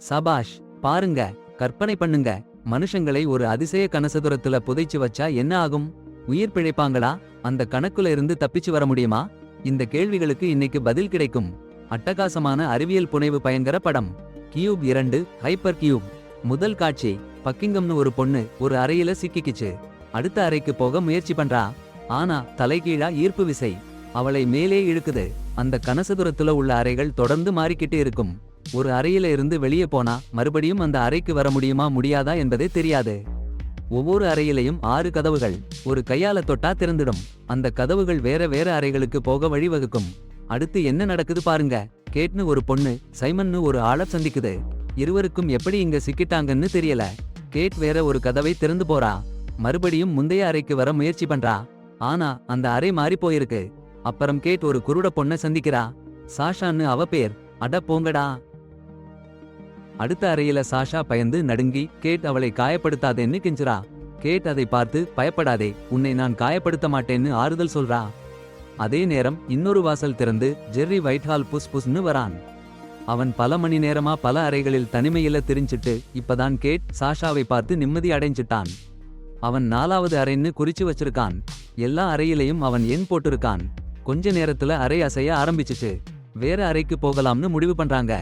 சபாஷ்! பாருங்க, கற்பனை பண்ணுங்க. மனுஷங்களை ஒரு அதிசய கனசதுரத்துல புதைச்சு வச்சா என்ன ஆகும்? உயிர் பிழைப்பாங்களா? அந்த கணக்குல இருந்து தப்பிச்சு வர முடியுமா? இந்த கேள்விகளுக்கு இன்னைக்கு பதில் கிடைக்கும். அட்டகாசமான அறிவியல் புனைவு பயங்கர படம் கியூப் 2 ஹைப்பர் கியூப். முதல் காட்சி, பக்கிங்கம்னு ஒரு பொண்ணு ஒரு அறையில சிக்கிக்கிச்சு. அடுத்த அறைக்கு போக முயற்சி பண்றா. ஆனா தலைகீழா ஈர்ப்பு விசை அவளை மேலே இழுக்குது. அந்த கனசதுரத்துல உள்ள அறைகள் தொடர்ந்து மாறிக்கிட்டே இருக்கும். ஒரு அறையில இருந்து வெளியே போனா மறுபடியும் அந்த அறைக்கு வர முடியுமா முடியாதா என்பதே தெரியாது. ஒவ்வொரு அறையிலையும் 6 கதவுகள். ஒரு கையால தொட்டா திறந்துடும். அந்த கதவுகள் வேற வேற அறைகளுக்கு போக வழிவகுக்கும். அடுத்து என்ன நடக்குது பாருங்க. கேட்னு ஒரு பொண்ணு சைமன்னு ஒரு ஆள சந்திக்குது. இருவருக்கும் எப்படி இங்க சிக்கிட்டாங்கன்னு தெரியல. கேட் வேற ஒரு கதவை திறந்து போறா. மறுபடியும் முந்தைய அறைக்கு வர முயற்சி பண்றா. ஆனா அந்த அறை மாறி போயிருக்கு. அப்புறம் கேட் ஒரு குருட பொண்ண சந்திக்கிறா. சாஷான்னு அவ பேர். அட போங்கடா. அடுத்த அறையில சாஷா பயந்து நடுங்கி கேட் அவளை காயப்படுத்தாதேன்னு கெஞ்சுறா. கேட் அதை பார்த்து பயப்படாதே, உன்னை நான் காயப்படுத்த மாட்டேன்னு ஆறுதல் சொல்றா. அதே நேரம் இன்னொரு வாசல் திறந்து ஜெர்ரி வைட்ஹால் புஸ் புஸ்னு வரான். அவன் பல மணி நேரமா பல அறைகளில் தனிமையில திரிஞ்சிட்டு இப்பதான் கேட் சாஷாவை பார்த்து நிம்மதி அடைஞ்சிட்டான். அவன் 4வது அறைன்னு குறிச்சு வச்சிருக்கான். எல்லா அறையிலையும் அவன் எண் போட்டிருக்கான். கொஞ்ச நேரத்துல அறை அசைய ஆரம்பிச்சுச்சு. வேற அறைக்கு போகலாம்னு முடிவு பண்றாங்க.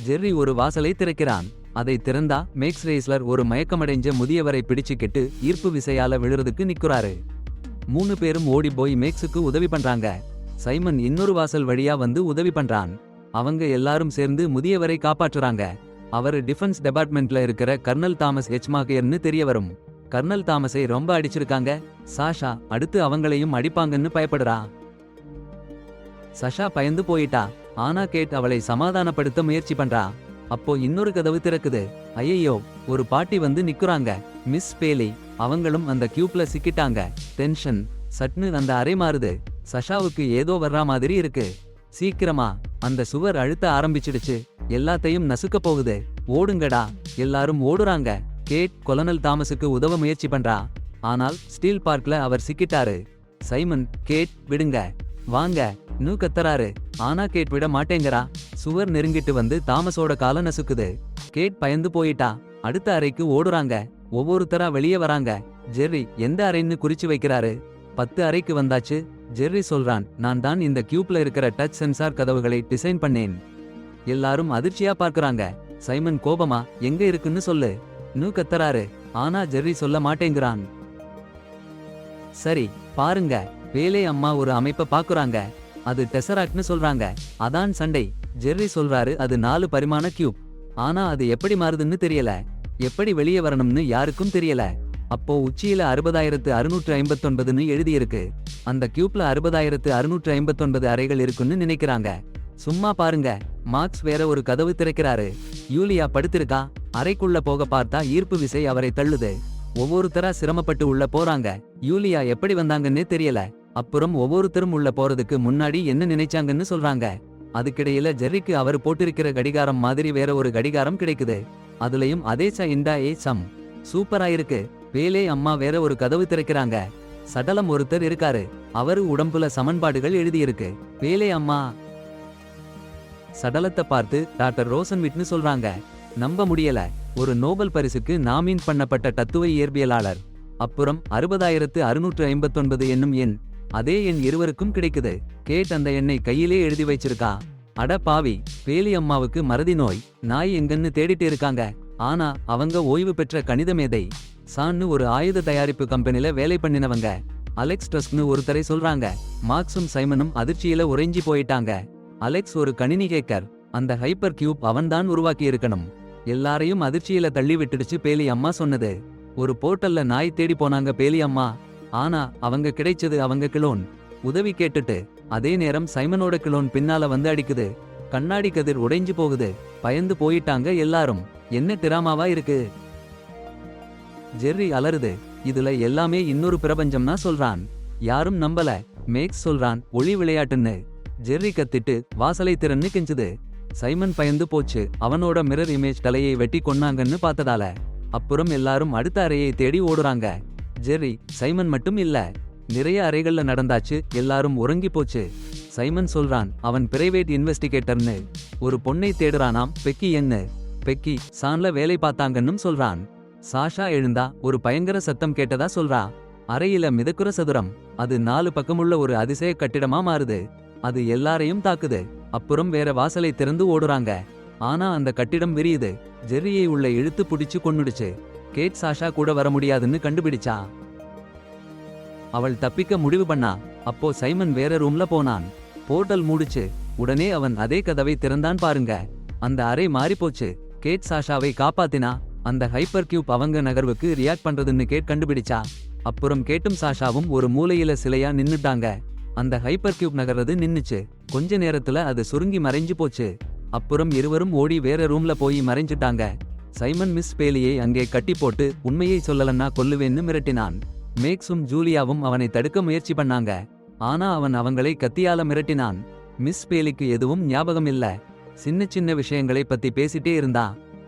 ஜெர்ரி ஒரு வாசலை திறக்கிறான். அதை திறந்தா மேக்ஸ் ரேஸ்லர் ஒரு மயக்கமடைஞ்ச முதியவரை பிடிச்சுக்கிட்டு ஈர்ப்பு விசையால விழுறதுக்கு நிக்குறாரு. 3 பேரும் ஓடி போய் மேக்ஸுக்கு உதவி பண்றாங்க. சைமன் இன்னொரு வாசல் வழியா வந்து உதவி பண்றான். அவங்க எல்லாரும் சேர்ந்து முதியவரை காப்பாற்றுறாங்க. அவரு டிஃபென்ஸ் டிபார்ட்மெண்ட்ல இருக்கிற கர்னல் தாமஸ் எச்மாகயர்னு தெரிய வரும். கர்னல் தாமஸை ரொம்ப அடிச்சிருக்காங்க. சாஷா அடுத்து அவங்களையும் அடிப்பாங்கன்னு பயப்படுறா. சஷா பயந்து போயிட்டா. ஆனா கேட் அவளை சமாதானப்படுத்த முயற்சி பண்றா. அப்போ இன்னொரு கதவு திறக்குது. ஐயையோ, ஒரு பாட்டி வந்து நிக்குறாங்க. மிஸ் பேலி. அவங்களும் அந்த கியூப்ல சிக்கிட்டாங்க. டென்ஷன். சட்னு அந்த அறை மாறுது. சஷாவுக்கு ஏதோ வர்ற மாதிரி இருக்கு. சீக்கிரமா. அந்த சுவர் அழுத்த ஆரம்பிச்சிடுச்சு. எல்லாத்தையும் நசுக்க போகுது. ஓடுங்கடா. எல்லாரும் ஓடுறாங்க. கேட் கொலனல் தாமஸுக்கு உதவ முயற்சி பண்றா. ஆனால் ஸ்டீல் பார்க்ல அவர் சிக்கிட்டாரு. சைமன், கேட் விடுங்க, வாங்க நூ கத்தறாரு. ஆனா கேட் விட மாட்டேங்கறா. சுவர் நெருங்கிட்டு வந்து தாமஸோட கால நசுக்குது. கேட் பயந்து போயிட்டா. அடுத்த அறைக்கு ஓடுறாங்க. ஒவ்வொருத்தரா வெளியே வராங்க. ஜெர்ரி எந்த அறைன்னு குறிச்சு வைக்கிறாரு. 10 அறைக்கு வந்தாச்சு. ஜெர்ரி சொல்றான், நான் தான் இந்த கியூப்ல இருக்கிற டச் சென்சார் கதவுகளை டிசைன் பண்ணேன். எல்லாரும் அதிர்ச்சியா பார்க்கறாங்க. சைமன் கோபமா, எங்க இருக்குன்னு சொல்லு நூ கத்தறாரு. ஆனா ஜெர்ரி சொல்ல மாட்டேங்கிறான். சரி பாருங்க. வேலை அம்மா ஒரு அமைப்ப பாக்குறாங்க. அது டெசராக்ட்னு சொல்றாங்க. அதான் சண்டை. ஜெர்ரி சொல்றாரு அது 4 பரிமாண கியூப். ஆனா அது எப்படி மாறுதுன்னு தெரியல. எப்படி வெளியே வரணும்னு யாருக்கும் தெரியல. அப்போ உச்சியில 60659ன்னு எழுதியிருக்கு. அந்த கியூப்ல 60659 அறைகள் இருக்குன்னு நினைக்கிறாங்க. சும்மா பாருங்க. மார்க்ஸ் வேற ஒரு கதவு திறக்கிறாரு. யூலியா படுத்திருக்கா. அறைக்குள்ள போக பார்த்தா ஈர்ப்பு விசை அவரை தள்ளுது. ஒவ்வொருத்தரா சிரமப்பட்டு உள்ள போறாங்க. யூலியா எப்படி வந்தாங்கன்னே தெரியல. அப்புறம் ஒவ்வொருத்தரும் உள்ள போறதுக்கு முன்னாடி என்ன நினைச்சாங்கன்னு சொல்றாங்க. அதுக்கிடையில ஜெர்ரிக்கு அவர் போட்டிருக்கிற கடிகாரம் மாதிரி வேற ஒரு கடிகாரம் கிடைக்குது. அதுலயும் அதே இண்டா ஏ சம். சூப்பரா இருக்கு. வேலே அம்மா வேற ஒரு கதவு திறக்கிறாங்க. சடலம் ஒருத்தர் இருக்காரு. அவரு உடம்புல சமன்பாடுகள் எழுதியிருக்கு. வேலே அம்மா. சடலத்தை பார்த்து டாக்டர் ரோசன்விட்னு சொல்றாங்க. நம்ப முடியல. ஒரு நோபல் பரிசுக்கு நாமின் பண்ணப்பட்ட தத்துவ இயற்பியலாளர். அப்புறம் 60659 என்னும் எண். அதே எண் இருவருக்கும் கிடைக்குது. கேட் அந்த எண்ணை கையிலே எழுதி வச்சிருக்கா. அட பாவி. வேலி அம்மாவுக்கு மறதி நோய். நாய் எங்கன்னு தேடிட்டு இருக்காங்க. ஆனா அவங்க ஓய்வு பெற்ற கணித மேதை. சான்னு ஒரு ஆயுத தயாரிப்பு கம்பெனில வேலை பண்ணினவங்க. அலெக்ஸ் டஸ்க்னு ஒருத்தரை சொல்றாங்க. மார்க்ஸும் சைமனும் அதிர்ச்சியில உறைஞ்சி போயிட்டாங்க. அலெக்ஸ் ஒரு கணினி ஹேக்கர். அந்த ஹைப்பர் கியூப் அவன்தான் உருவாக்கி இருக்கணும். எல்லாரையும் அதிர்ச்சியில தள்ளி விட்டுடுச்சு பேலி அம்மா சொன்னது. ஒரு போர்ட்டல்ல நாய் தேடி போனாங்க பேலி அம்மா. ஆனா அவங்க கிடைச்சது அவங்க கிளோன். உதவி கேட்டுட்டு. அதே நேரம் சைமனோட கிளோன் பின்னால வந்து அடிக்குது. கண்ணாடி கதிர் உடைஞ்சு போகுது. பயந்து போயிட்டாங்க எல்லாரும். என்ன டிராமாவா இருக்கு. ஜெர்ரி அலறுது. இதுல எல்லாமே இன்னொரு பிரபஞ்சம்னா சொல்றான். யாரும் நம்பல. மேக்ஸ் சொல்றான் ஒளி விளையாட்டுன்னு. ஜெர்ரி கத்திட்டு வாசலை திறன்னு கெஞ்சுது. சைமன் பயந்து போச்சு. அவனோட மிரர் இமேஜ் தலையை வெட்டி கொன்னாங்கன்னு பார்த்ததால. அப்புறம் எல்லாரும் அடுத்த அறையை தேடி ஓடுறாங்க. ஜெர்ரி, சைமன் மட்டும் இல்ல. நிறைய அறைகள்ல நடந்தாச்சு. எல்லாரும் உறங்கி போச்சு. சைமன் சொல்றான் அவன் பிரைவேட் இன்வெஸ்டிகேட்டர்னு. ஒரு பொண்ணை தேடுறானாம், பெக்கி யங்னு. பெக்கி சான்ல வேலை பார்த்தாங்கன்னும் சொல்றான். சாஷா எழுந்தா ஒரு பயங்கர சத்தம் கேட்டதா சொல்றா. அறையில மிதக்குற சதுரம். அது 4 பக்கமுள்ள ஒரு அதிசய கட்டிடமா மாறுது. அது எல்லாரையும் தாக்குது. அப்புறம் வேற வாசலை திறந்து ஓடுறாங்க. ஆனா அந்த கட்டிடம் விரியுது. ஜெர்ரியை உள்ள இழுத்து புடிச்சு கொன்னுடுச்சு. கேட் சாஷா கூட வர முடியாதுன்னு கண்டுபிடிச்சா. அவள் தப்பிக்க முடிவு பண்ணா. அப்போ சைமன் வேற ரூம்ல போனான். போர்ட்டல் மூடுச்சு. உடனே அவன் அதே கதவை திறந்தான் பாருங்க. அந்த அறை மாறிப்போச்சு. கேட் சாஷாவை காப்பாத்தினா. அந்த ஹைப்பர் கியூப் அவங்க நகர்வுக்கு ரியாக்ட் பண்றதுன்னு கேட் கண்டுபிடிச்சா. அப்புறம் கேட்டும் சாஷாவும் ஒரு மூலையில சிலையா நின்னுட்டாங்க. அந்த ஹைப்பர் கியூப் நகர்றது நின்னுச்சு. கொஞ்ச நேரத்துல அது சுருங்கி மறைஞ்சு போச்சு. அப்புறம் இருவரும் ஓடி வேற ரூம்ல போய் மறைஞ்சிட்டாங்க. சைமன் மிஸ் பேலியை அங்கே கட்டி போட்டு உண்மையை சொல்லலன்னா கொல்லுவேன்னு மிரட்டினான். மேக்ஸும் ஜூலியாவும் அவனை தடுக்க முயற்சி பண்ணாங்க. ஆனா அவன் அவங்களை கத்தியால மிரட்டினான். மிஸ் பேலிக்கு எதுவும் ஞாபகம் இல்ல. சின்ன சின்ன விஷயங்களை பத்தி பேசிட்டே இருந்தா.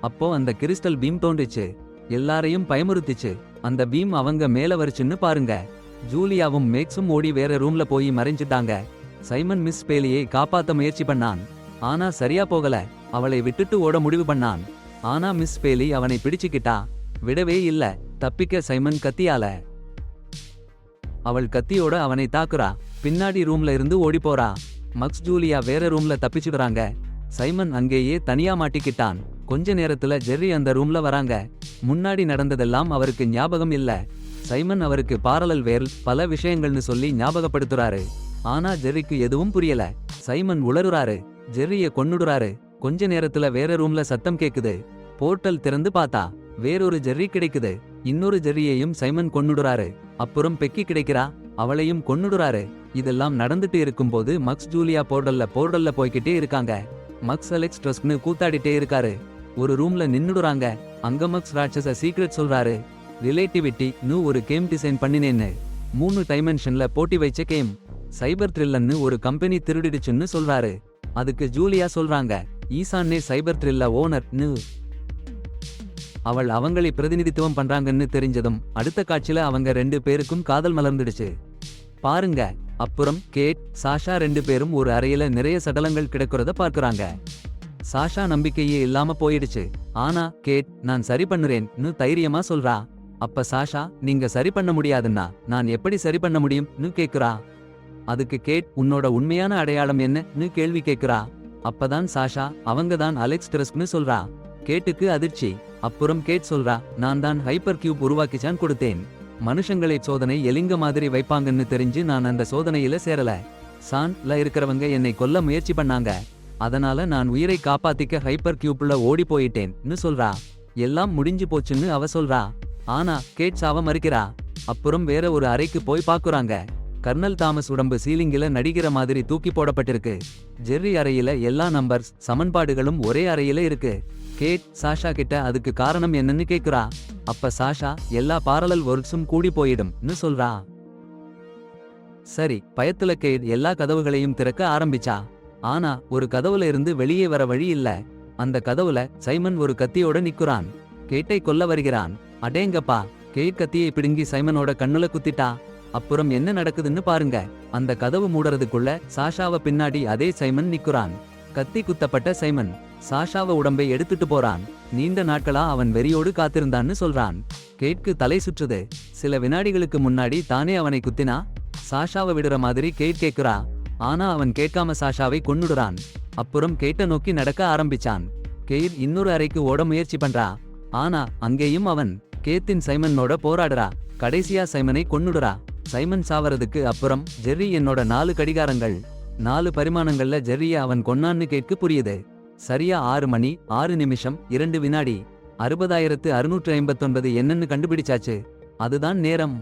அப்போ அந்த கிறிஸ்டல் பீம் தோன்றுச்சு. எல்லாரையும் பயமுறுத்திச்சு. அந்த பீம் அவங்க மேல வருச்சுன்னு பாருங்க. ஜூலியாவும் மேக்ஸும் ஓடி வேற ரூம்ல போய் மறைஞ்சிட்டாங்க. சைமன் மிஸ் பேலியை காப்பாத்த முயற்சி பண்ணான். ஆனா சரியா போகல. அவளை விட்டுட்டு ஓட முடிவு பண்ணான். ஆனா மிஸ் பேலி அவனை பிடிச்சுக்கிட்டா. விடவே இல்ல. தப்பிக்க சைமன் கத்தியால. அவள் கத்தியோட அவனை தாக்குறா. பின்னாடி ரூம்ல இருந்து ஓடி போறா. மக்ஸ் ஜூலியா வேற ரூம்ல தப்பிச்சுடுறாங்க. சைமன் அங்கேயே தனியா மாட்டிக்கிட்டான். கொஞ்ச நேரத்துல ஜெர்ரி அந்த ரூம்ல வராங்க. முன்னாடி நடந்ததெல்லாம் அவருக்கு ஞாபகம் இல்ல. சைமன் அவருக்கு பாரலல் வேர்ல்ட் பல விஷயங்கள்னு சொல்லி ஞாபகப்படுத்துறாரு. ஆனா ஜெர்ரிக்கு எதுவும் புரியல. சைமன் உளறுறாரு. ஜெர்ரிய கொன்னுடுறாரு. கொஞ்ச நேரத்துல வேற ரூம்ல சத்தம் கேக்குது. போர்ட்டல் திறந்து பார்த்தா வேறொரு ஜெர்ரி கிடைக்குது. இன்னொரு ஜெர்ரியையும் சைமன் கொன்னுடுறாரு. அப்புறம் பெக்கி கிடைக்கிறா. அவளையும் கொன்னுடுறாரு. இதெல்லாம் நடந்துட்டு இருக்கும்போது மக்ஸ் ஜூலியா போர்டல்ல போய்கிட்டே இருக்காங்க. மக்ஸ் அலெக்ஸ் ட்ரஸ்ட்னு கூத்தாடிட்டே இருக்காரு. ஒரு ரூம்ல நின்னுடுறாங்க. அங்க மக்ஸ் ராட்சச சீக்ரெட் சொல்றாரு. ரிலேட்டிவிட்டி ஒரு கேம் டிசைன் பண்ணினேன்னு. 3 டைமென்ஷன்ல போட்டி வைச்ச கேம். சைபர் த்ரில்லன்னு ஒரு கம்பெனி திருடிடுச்சுன்னு சொல்றாரு. அதுக்கு ஜூலியா சொல்றாங்க, ஈசானே சைபர் த்ரில்ல ஓனர்னு. அவள் அவங்களை பிரதிநிதித்துவம் பண்றாங்கன்னு தெரிஞ்சதும் அடுத்த காட்சியில அவங்க 2 பேருக்கும் காதல் மலர்ந்துடுச்சு. பாருங்க. அப்புறம் கேட் சாஷா 2 பேரும் ஒரு அறையில நிறைய சடலங்கள் கிடக்குறத பார்க்கறாங்க. சாஷா நம்பிக்கையே இல்லாம போயிடுச்சு. ஆனா கேட் நான் சரி பண்ணுறேன்னு தைரியமா சொல்றா. அப்ப சாஷா நீங்க சரி பண்ண முடியாதுன்னா நான் எப்படி சரி பண்ண முடியும்னு கேக்குறா. அதுக்கு கேட் உன்னோட உண்மையான அடையாளம் என்னன்னு கேள்வி கேக்குறா. அப்பதான் சாஷா அவங்கதான் அலெக்ஸ் ட்ரஸ்ட்னு சொல்றா. கேட்டுக்கு அதிர்ச்சி. அப்புறம் கேட் சொல்றா, நான் தான் ஹைப்பர் கியூப் உருவாக்கிச்சான் கொடுத்தேன். மனுஷங்களை சோதனை எலிங்க மாதிரி வைப்பாங்கன்னு தெரிஞ்சு நான் அந்த சோதனையில சேரல. சான்ல இருக்கிறவங்க என்னை கொல்ல முயற்சி பண்ணாங்க. அதனால நான் உயிரை காப்பாத்திக்க ஹைப்பர் கியூப்ல ஓடி போயிட்டேன்னு சொல்றா. எல்லாம் முடிஞ்சு போச்சுன்னு அவ சொல்றா. ஆனா கேட் சாவ மறுக்கிறா. அப்புறம் வேற ஒரு அறைக்கு போய் பாக்குறாங்க. கர்னல் தாமஸ் உடம்பு சீலிங்கில நடிக்கிற மாதிரி தூக்கி போடப்பட்டிருக்கு. ஜெர்ரி அறையில எல்லா நம்பர்ஸ் சமன்பாடுகளும் ஒரே அறையில இருக்கு. கேட் சாஷா கிட்ட அதுக்கு காரணம் என்னன்னு கேக்குறா. அப்ப சாஷா எல்லா பாரலல் ஒர்க்ஸும் கூடி போயிடும்னு சொல்றா. சரி, பயத்துல கேட் எல்லா கதவுகளையும் திறக்க ஆரம்பிச்சா. ஆனா ஒரு கதவுல இருந்து வெளியே வர வழி இல்ல. அந்த கதவுல சைமன் ஒரு கத்தியோட நிக்குறான். கேட்டை கொல்ல வருகிறான். அடேங்கப்பா. கேட் கத்தியை பிடுங்கி சைமனோட கண்ணுல குத்திட்டா. அப்புறம் என்ன நடக்குதுன்னு பாருங்க. அந்த கதவு மூடறதுக்குள்ள சாஷாவ பின்னாடி அதே சைமன் நிக்குறான். கத்தி குத்தப்பட்ட சைமன் சாஷாவ உடம்பை எடுத்துட்டு போறான். நீண்ட நாட்களா அவன் வெறியோடு காத்திருந்தான்னு சொல்றான். கேட்க்கு தலை சுற்றுது. சில வினாடிகளுக்கு முன்னாடி தானே அவனை குத்தினா. சாஷாவை விடுற மாதிரி கேட் கேக்குறா. ஆனா அவன் கேட்காம சாஷாவை கொன்னுடுறான். அப்புறம் கேட்ட நோக்கி நடக்க ஆரம்பிச்சான். கேட் இன்னொரு அறைக்கு ஓட முயற்சி பண்றா. ஆனா அங்கேயும் அவன் கேத்தின் சைமனோட போராடுறா. கடைசியா சைமனை கொன்னுடுறா. சைமன் சாவறதுக்கு அப்புறம் ஜெர்ரி என்னோட 4 கடிகாரங்கள் 4 பரிமாணங்கள்ல ஜெர்ரிய அவன் கொன்னான்னு கேட்கு புரியுது. சரியா 6 மணி 6 நிமிஷம் 2 வினாடி 60,659 என்னன்னு கண்டுபிடிச்சாச்சு. அதுதான் நேரம்.